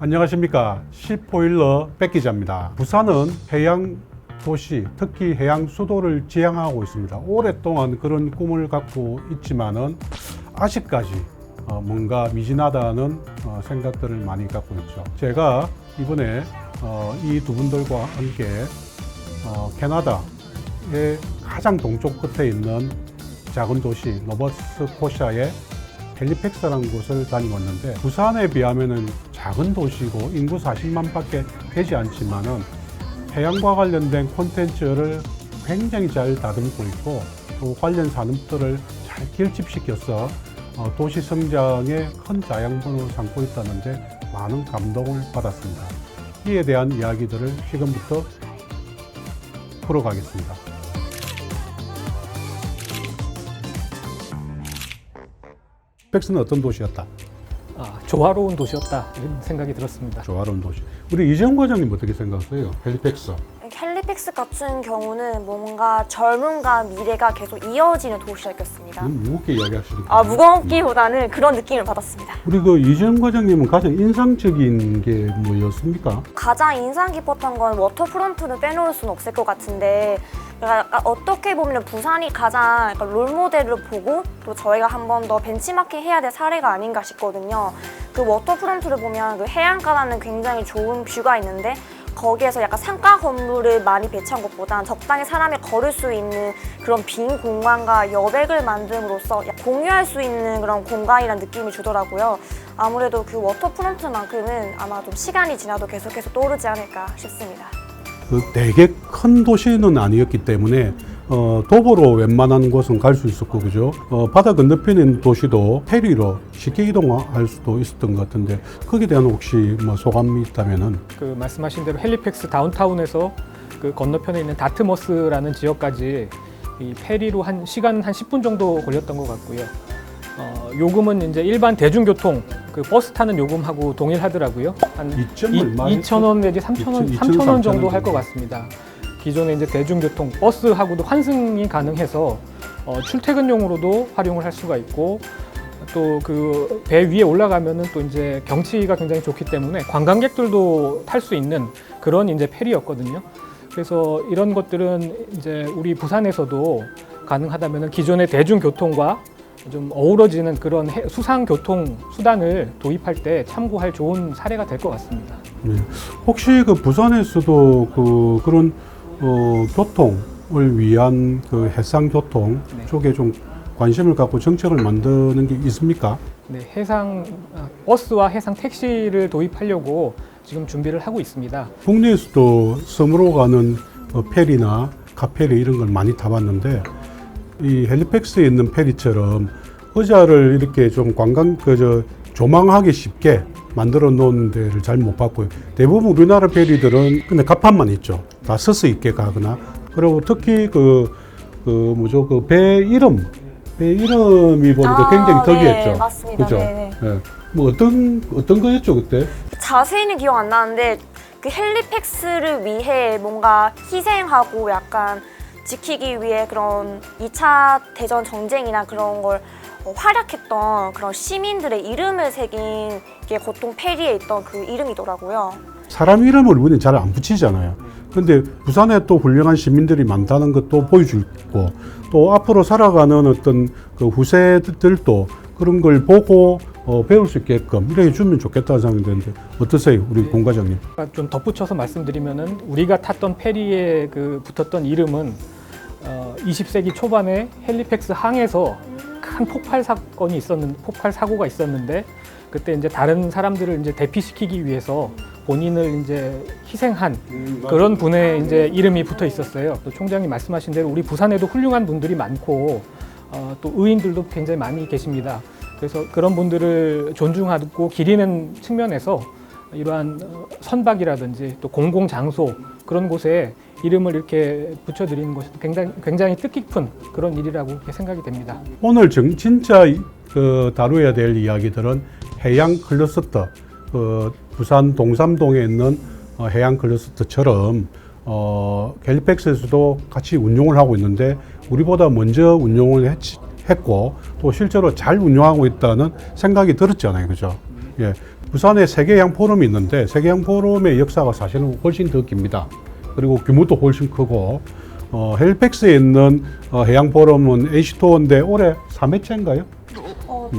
안녕하십니까. 시포일러 백 기자입니다. 부산은 해양 도시, 특히 해양 수도를 지향하고 있습니다. 오랫동안 그런 꿈을 갖고 있지만은 아직까지 뭔가 미진하다는 생각들을 많이 갖고 있죠. 제가 이번에 이 두 분들과 함께 캐나다의 가장 동쪽 끝에 있는 작은 도시 노바스코샤의 헬리팩스라는 곳을 다녀왔는데, 부산에 비하면은 작은 도시고 인구 40만 밖에 되지 않지만은 해양과 관련된 콘텐츠를 굉장히 잘 다듬고 있고, 또 관련 산업들을 잘 결집시켜서 도시 성장에 큰 자양분을 삼고 있다는데 많은 감동을 받았습니다. 이에 대한 이야기들을 지금부터 풀어가겠습니다. 헬리팩스는 어떤 도시였다? 조화로운 도시였다, 이런 생각이 들었습니다. 조화로운 도시. 우리 이재용 과장님 어떻게 생각하세요? 헬리팩스. 헬리팩스 같은 경우는 뭔가 젊음과 미래가 계속 이어지는 도시였겠습니다. 무겁게 이야기하시니까. 무겁기보다는 그런 느낌을 받았습니다. 우리 그 이재용 과장님은 가장 인상적인 게 뭐였습니까? 가장 인상 깊었던 건 워터프론트는 빼놓을 수는 없을 것 같은데, 약간 어떻게 보면 부산이 가장 약간 롤모델을 보고 또 저희가 한 번 더 벤치마킹 해야 될 사례가 아닌가 싶거든요. 그 워터프론트를 보면 그 해안가라는 굉장히 좋은 뷰가 있는데, 거기에서 약간 상가 건물을 많이 배치한 것보단 적당히 사람이 걸을 수 있는 그런 빈 공간과 여백을 만듦으로써 공유할 수 있는 그런 공간이라는 느낌이 주더라고요. 아무래도 그 워터프론트만큼은 아마 좀 시간이 지나도 계속해서 떠오르지 않을까 싶습니다. 되게 큰 도시는 아니었기 때문에 도보로 웬만한 곳은 갈 수 있었고, 그죠? 바다 건너편에 있는 도시도 페리로 쉽게 이동할 수도 있었던 것 같은데, 거기에 대한 혹시 뭐 소감이 있다면은? 그 말씀하신 대로 헬리팩스 다운타운에서 그 건너편에 있는 다트머스라는 지역까지 이 페리로 시간 한 10분 정도 걸렸던 것 같고요. 요금은 이제 일반 대중교통 그 버스 타는 요금하고 동일하더라고요. 한 2,000원 내지 3,000원 정도 할 것 같습니다. 기존에 이제 대중교통 버스하고도 환승이 가능해서 출퇴근용으로도 활용을 할 수가 있고, 또 그 배 위에 올라가면은 또 이제 경치가 굉장히 좋기 때문에 관광객들도 탈 수 있는 그런 이제 페리였거든요. 그래서 이런 것들은 이제 우리 부산에서도 가능하다면은 기존의 대중교통과 좀 어우러지는 그런 수상교통 수단을 도입할 때 참고할 좋은 사례가 될 것 같습니다. 네. 혹시 그 부산에서도 그런 교통을 위한 그 해상교통 쪽에 좀 관심을 갖고 정책을 만드는 게 있습니까? 네, 버스와 해상 택시를 도입하려고 지금 준비를 하고 있습니다. 국내에서도 섬으로 가는 페리나 카페리 이런 걸 많이 타봤는데, 이 헬리팩스에 있는 페리처럼 의자를 이렇게 좀 조망하기 쉽게 만들어 놓은 데를 잘 못 봤고요. 대부분 우리나라 페리들은 근데 갑판만 있죠. 다 서서 있게 가거나. 그리고 특히 배 이름이 보니까 굉장히 특이했죠. 네, 맞습니다. 그죠? 네. 네. 뭐 어떤 거였죠, 그때? 자세히는 기억 안 나는데, 그 헬리팩스를 위해 뭔가 희생하고 약간 지키기 위해 그런 2차 대전 전쟁이나 그런 걸 활약했던 그런 시민들의 이름을 새긴 게 보통 페리에 있던 그 이름이더라고요. 사람 이름을 우리는 잘 안 붙이잖아요. 근데 부산에 또 훌륭한 시민들이 많다는 것도 보여주고, 또 앞으로 살아가는 어떤 그 후세들도 그런 걸 보고 배울 수 있게끔 이렇게 해주면 좋겠다는 생각이 드는데, 어떠세요, 우리 공 과장님? 좀 덧붙여서 말씀드리면은 우리가 탔던 페리에 붙었던 이름은 20세기 초반에 헬리팩스 항에서 큰 폭발 사고가 있었는데, 그때 이제 다른 사람들을 이제 대피시키기 위해서 본인을 이제 희생한 그런 분의 이제 이름이 붙어 있었어요. 또 총장님 말씀하신 대로 우리 부산에도 훌륭한 분들이 많고, 또 의인들도 굉장히 많이 계십니다. 그래서 그런 분들을 존중하고 기리는 측면에서 이러한 선박이라든지 또 공공장소 그런 곳에 이름을 이렇게 붙여드리는 것이 굉장히 뜻깊은 그런 일이라고 생각이 됩니다. 오늘 진짜 다루어야 될 이야기들은 해양 클러스터, 부산 동삼동에 있는 해양 클러스터처럼 헬리팩스에서도 같이 운용을 하고 있는데, 우리보다 먼저 운용을 했고 또 실제로 잘 운영하고 있다는 생각이 들었잖아요, 그죠? 예, 부산에 세계해양 포럼이 있는데 세계해양 포럼의 역사가 사실은 훨씬 더 깁니다. 그리고 규모도 훨씬 크고 헬리팩스에 있는 해양 포럼은 H2O인데 올해 3회째인가요?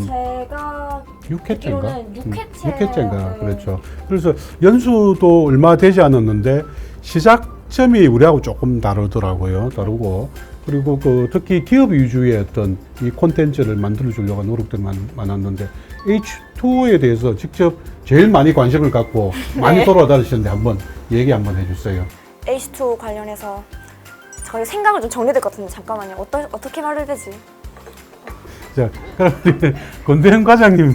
제가 6회째인가? 듣기로는 6회째. 6회째인가? 네. 그렇죠. 그래서 연수도 얼마 되지 않았는데 시작점이 우리하고 조금 다르더라고요. 다르고 그리고 특히 기업 위주의 어떤 이 콘텐츠를 만들어 주려고 노력들이 많았는데 H2O에 대해서 직접 제일 많이 관심을 갖고 많이 네. 돌아다니시는데 한번 얘기 한번 해주세요. H2O 관련해서 저희 생각을 좀 정리될 것 같은데 잠깐만요. 어떻게 말해야 되지? 자, 그럼 우리 권대현 과장님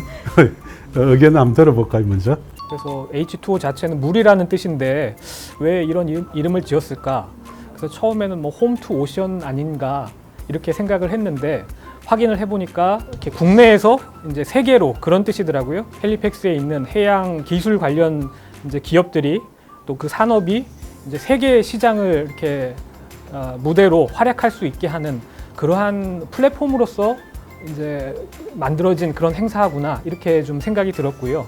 의견 한번 들어볼까요, 먼저? 그래서 H2O 자체는 물이라는 뜻인데 왜 이런 이름을 지었을까? 그래서 처음에는 뭐 홈 투 오션 아닌가 이렇게 생각을 했는데 확인을 해보니까 이렇게 국내에서 이제 세계로 그런 뜻이더라고요. 헬리팩스에 있는 해양 기술 관련 이제 기업들이 또 그 산업이 이제 세계 시장을 이렇게 무대로 활약할 수 있게 하는 그러한 플랫폼으로서 이제 만들어진 그런 행사구나 이렇게 좀 생각이 들었고요.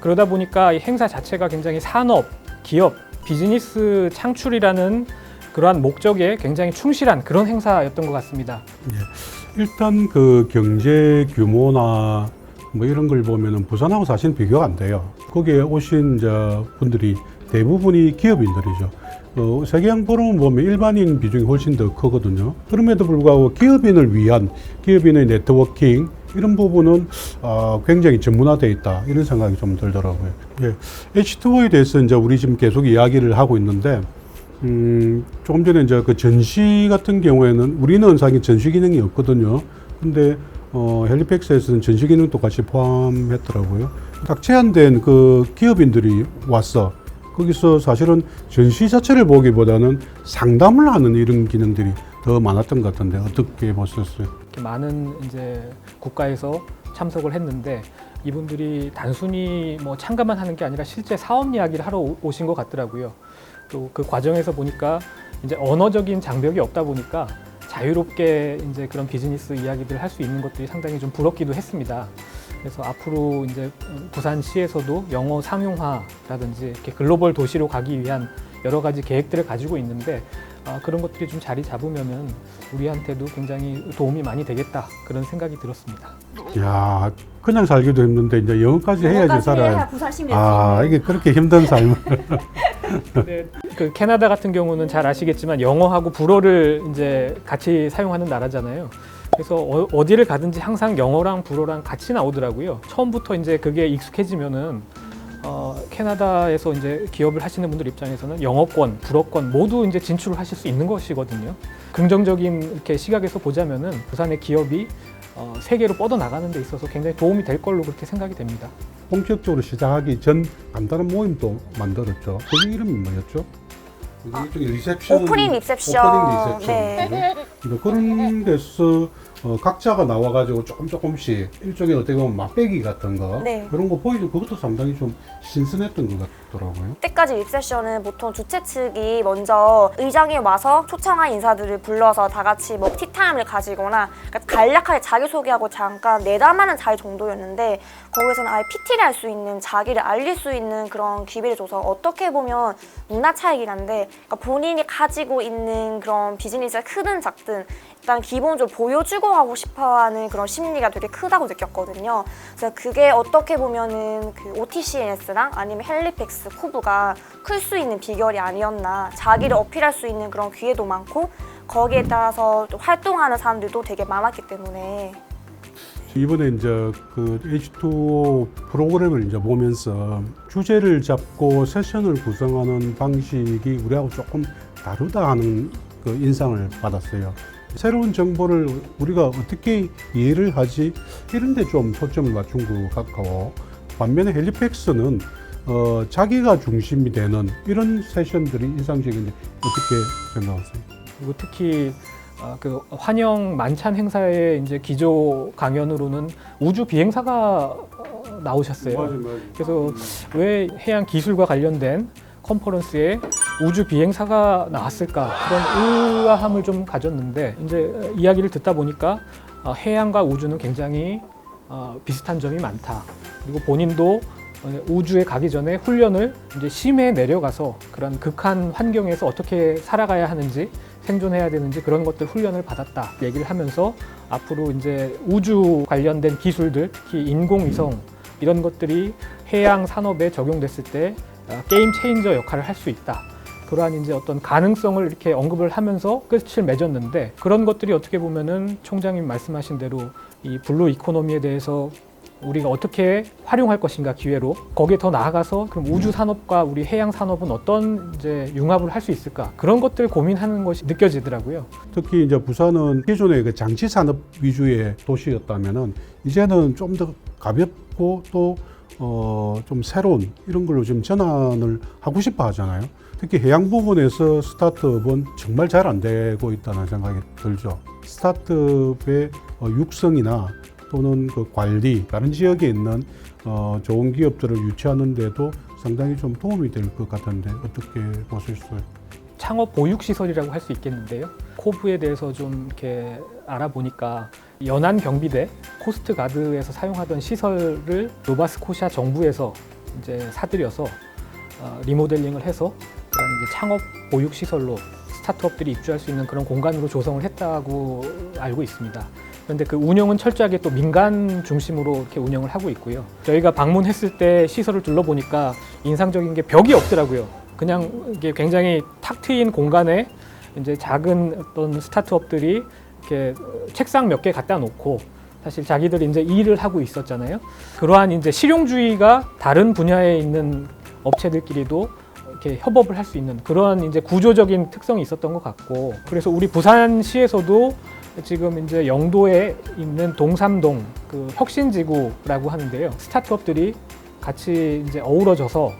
그러다 보니까 이 행사 자체가 굉장히 산업, 기업, 비즈니스 창출이라는 그러한 목적에 굉장히 충실한 그런 행사였던 것 같습니다. 일단 그 경제 규모나 뭐 이런 걸 보면은 부산하고 사실 비교가 안 돼요. 거기에 오신 분들이 대부분이 기업인들이죠. 세계양 포럼 보면 일반인 비중이 훨씬 더 크거든요. 그럼에도 불구하고 기업인을 위한 기업인의 네트워킹 이런 부분은 굉장히 전문화되어 있다 이런 생각이 좀 들더라고요. 예. H2O에 대해서 이제 우리 지금 계속 이야기를 하고 있는데 조금 전에 이제 그 전시 같은 경우에는 우리는 사실 전시 기능이 없거든요. 근데 헬리팩스에서는 전시 기능도 같이 포함했더라고요. 딱 제한된 그 기업인들이 왔어. 거기서 사실은 전시 자체를 보기보다는 상담을 하는 이런 기능들이 더 많았던 것 같은데 어떻게 보셨어요? 이렇게 많은 이제 국가에서 참석을 했는데 이분들이 단순히 뭐 참가만 하는 게 아니라 실제 사업 이야기를 하러 오신 것 같더라고요. 또 그 과정에서 보니까 이제 언어적인 장벽이 없다 보니까 자유롭게 이제 그런 비즈니스 이야기들을 할 수 있는 것들이 상당히 좀 부럽기도 했습니다. 그래서 앞으로 이제 부산시에서도 영어 상용화라든지 이렇게 글로벌 도시로 가기 위한 여러 가지 계획들을 가지고 있는데 그런 것들이 좀 자리 잡으면은 우리한테도 굉장히 도움이 많이 되겠다 그런 생각이 들었습니다. 야, 그냥 살기도 힘든데 이제 영어까지 해야지 살아요. 부산 시민이 이게 그렇게 힘든 삶을. 근데 그 캐나다 같은 경우는 잘 아시겠지만 영어하고 불어를 이제 같이 사용하는 나라잖아요. 그래서 어디를 가든지 항상 영어랑 불어랑 같이 나오더라고요. 처음부터 이제 그게 익숙해지면은 캐나다에서 이제 기업을 하시는 분들 입장에서는 영어권, 불어권 모두 이제 진출을 하실 수 있는 것이거든요. 긍정적인 이렇게 시각에서 보자면은 부산의 기업이 세계로 뻗어 나가는 데 있어서 굉장히 도움이 될 걸로 그렇게 생각이 됩니다. 본격적으로 시작하기 전 간단한 모임도 만들었죠. 그 이름이 뭐였죠? 리셉션. 오프닝 리셉션. 네. 그런 데서 각자가 나와가지고 조금씩 일종의 어떻게 보면 맛배기 같은 거 네. 그런 거 보이죠. 그것도 상당히 좀 신선했던 것 같더라고요. 그때까지 리셉션은 보통 주최 측이 먼저 의장이 와서 초청한 인사들을 불러서 다 같이 뭐 티타임을 가지거나 그러니까 간략하게 자기소개하고 잠깐 내담하는 자리 정도였는데 거기서는 아예 PT를 할 수 있는 자기를 알릴 수 있는 그런 기회를 줘서 어떻게 보면 문화 차이긴 한데 그러니까 본인이 가지고 있는 그런 비즈니스가 크든 작든 일단 기본적으로 보여주고 하고 싶어하는 그런 심리가 되게 크다고 느꼈거든요. 그래서 그게 어떻게 보면은 그 OTCNS랑 아니면 헬리팩스, 쿠브가 클 수 있는 비결이 아니었나. 자기를 어필할 수 있는 그런 기회도 많고 거기에 따라서 또 활동하는 사람들도 되게 많았기 때문에. 이번에 이제 그 H2O 프로그램을 이제 보면서 주제를 잡고 세션을 구성하는 방식이 우리하고 조금 다르다 하는 그 인상을 받았어요. 새로운 정보를 우리가 어떻게 이해를 하지 이런 데 좀 초점을 맞춘 것 같고 반면에 헬리팩스는 자기가 중심이 되는 이런 세션들이 인상적인데 어떻게 생각하세요? 그리고 특히 그 환영 만찬 행사의 이제 기조 강연으로는 우주 비행사가 나오셨어요. 맞아요. 그래서 왜 해양 기술과 관련된 컨퍼런스에 우주 비행사가 나왔을까 그런 의아함을 좀 가졌는데 이제 이야기를 듣다 보니까 해양과 우주는 굉장히 비슷한 점이 많다. 그리고 본인도 우주에 가기 전에 훈련을 이제 심해에 내려가서 그런 극한 환경에서 어떻게 살아가야 하는지 생존해야 되는지 그런 것들 훈련을 받았다 얘기를 하면서 앞으로 이제 우주 관련된 기술들, 특히 인공위성 이런 것들이 해양 산업에 적용됐을 때 게임 체인저 역할을 할 수 있다. 그러한 이제 어떤 가능성을 이렇게 언급을 하면서 끝을 맺었는데 그런 것들이 어떻게 보면은 총장님 말씀하신 대로 이 블루 이코노미에 대해서 우리가 어떻게 활용할 것인가 기회로 거기에 더 나아가서 그럼 우주 산업과 우리 해양 산업은 어떤 이제 융합을 할 수 있을까 그런 것들 고민하는 것이 느껴지더라고요. 특히 이제 부산은 기존의 그 장치 산업 위주의 도시였다면은 이제는 좀 더 가볍고 또 좀 새로운 이런 걸로 좀 전환을 하고 싶어 하잖아요. 특히 해양 부분에서 스타트업은 정말 잘 안 되고 있다는 생각이 들죠. 스타트업의 육성이나 또는 그 관리, 다른 지역에 있는 좋은 기업들을 유치하는 데도 상당히 좀 도움이 될 것 같은데 어떻게 보셨어요? 창업 보육 시설이라고 할 수 있겠는데요. 코브에 대해서 좀 이렇게 알아보니까 연안 경비대 코스트가드에서 사용하던 시설을 노바스코샤 정부에서 이제 사들여서 리모델링을 해서 그런 이제 창업 보육 시설로 스타트업들이 입주할 수 있는 그런 공간으로 조성을 했다고 알고 있습니다. 그런데 그 운영은 철저하게 또 민간 중심으로 이렇게 운영을 하고 있고요. 저희가 방문했을 때 시설을 둘러보니까 인상적인 게 벽이 없더라고요. 그냥 이게 굉장히 탁 트인 공간에 이제 작은 어떤 스타트업들이 이렇게 책상 몇 개 갖다 놓고 사실 자기들이 이제 일을 하고 있었잖아요. 그러한 이제 실용주의가 다른 분야에 있는 업체들끼리도 이렇게 협업을 할 수 있는 그런 이제 구조적인 특성이 있었던 것 같고 그래서 우리 부산시에서도 지금 이제 영도에 있는 동삼동 그 혁신지구라고 하는데요. 스타트업들이 같이 이제 어우러져서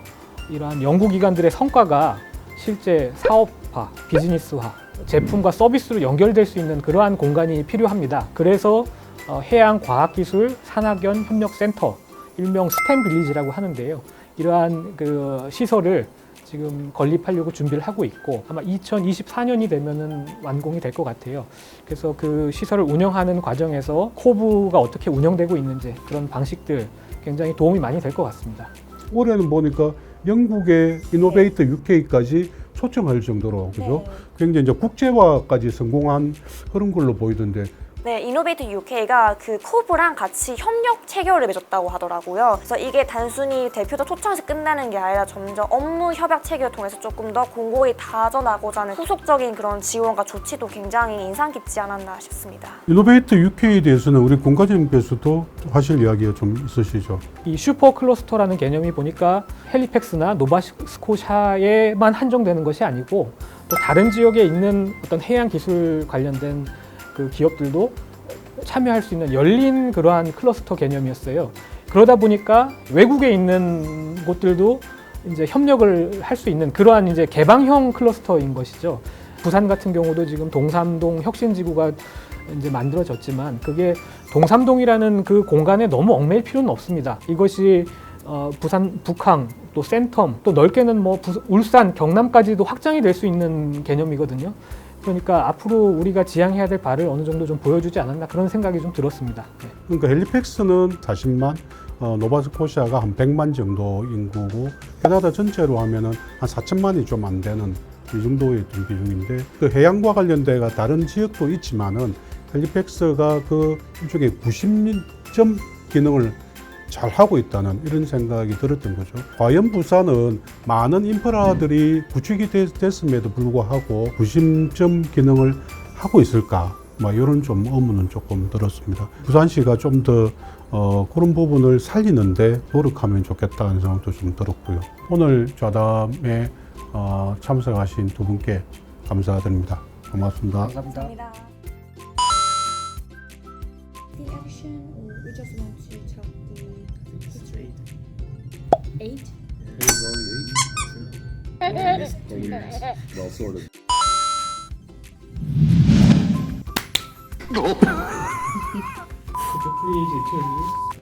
이러한 연구기관들의 성과가 실제 사업화, 비즈니스화, 제품과 서비스로 연결될 수 있는 그러한 공간이 필요합니다. 그래서 해양과학기술 산학연 협력센터, 일명 스템 빌리지라고 하는데요. 이러한 그 시설을 지금 건립하려고 준비를 하고 있고 아마 2024년이 되면은 완공이 될 것 같아요. 그래서 그 시설을 운영하는 과정에서 코브가 어떻게 운영되고 있는지 그런 방식들 굉장히 도움이 많이 될 것 같습니다. 올해는 보니까 영국의 이노베이터 UK까지 초청할 정도로 그죠? 네. 굉장히 이제 국제화까지 성공한 그런 걸로 보이던데 네, 이노베이트 UK가 그 코브랑 같이 협력 체결을 맺었다고 하더라고요. 그래서 이게 단순히 대표자 초청해서 끝나는 게 아니라 점점 업무 협약 체결을 통해서 조금 더 공고히 다져나고자 하는 후속적인 그런 지원과 조치도 굉장히 인상 깊지 않았나 싶습니다. 이노베이터 UK에 대해서는 우리 공과장님께서도 하실 이야기가 좀 있으시죠? 이 슈퍼 클러스터라는 개념이 보니까 헬리팩스나 노바스코샤에만 한정되는 것이 아니고 또 다른 지역에 있는 어떤 해양 기술 관련된 그 기업들도 참여할 수 있는 열린 그러한 클러스터 개념이었어요. 그러다 보니까 외국에 있는 곳들도 이제 협력을 할 수 있는 그러한 이제 개방형 클러스터인 것이죠. 부산 같은 경우도 지금 동삼동 혁신지구가 이제 만들어졌지만 그게 동삼동이라는 그 공간에 너무 얽매일 필요는 없습니다. 이것이 부산 북항 또 센텀 또 넓게는 뭐 울산 경남까지도 확장이 될 수 있는 개념이거든요. 그러니까 앞으로 우리가 지향해야 될 바를 어느 정도 좀 보여주지 않았나 그런 생각이 좀 들었습니다. 네. 그러니까 헬리팩스는 40만, 노바스코시아가 한 100만 정도 인구고 캐나다 전체로 하면은 한 4천만이 좀 안 되는 이 정도의 비중인데 그 해양과 관련돼가 다른 지역도 있지만은 헬리팩스가 그 일종의 구심점 기능을 잘 하고 있다는 이런 생각이 들었던 거죠. 과연 부산은 많은 인프라들이 구축이 됐음에도 불구하고 구심점 기능을 하고 있을까? 이런 좀 의문은 조금 들었습니다. 부산시가 좀 더 그런 부분을 살리는데 노력하면 좋겠다는 생각도 좀 들었고요. 오늘 좌담에 참석하신 두 분께 감사드립니다. 고맙습니다. 감사합니다. The action, or we just want to tell the history? 8? Well, sort of. Could you please introduce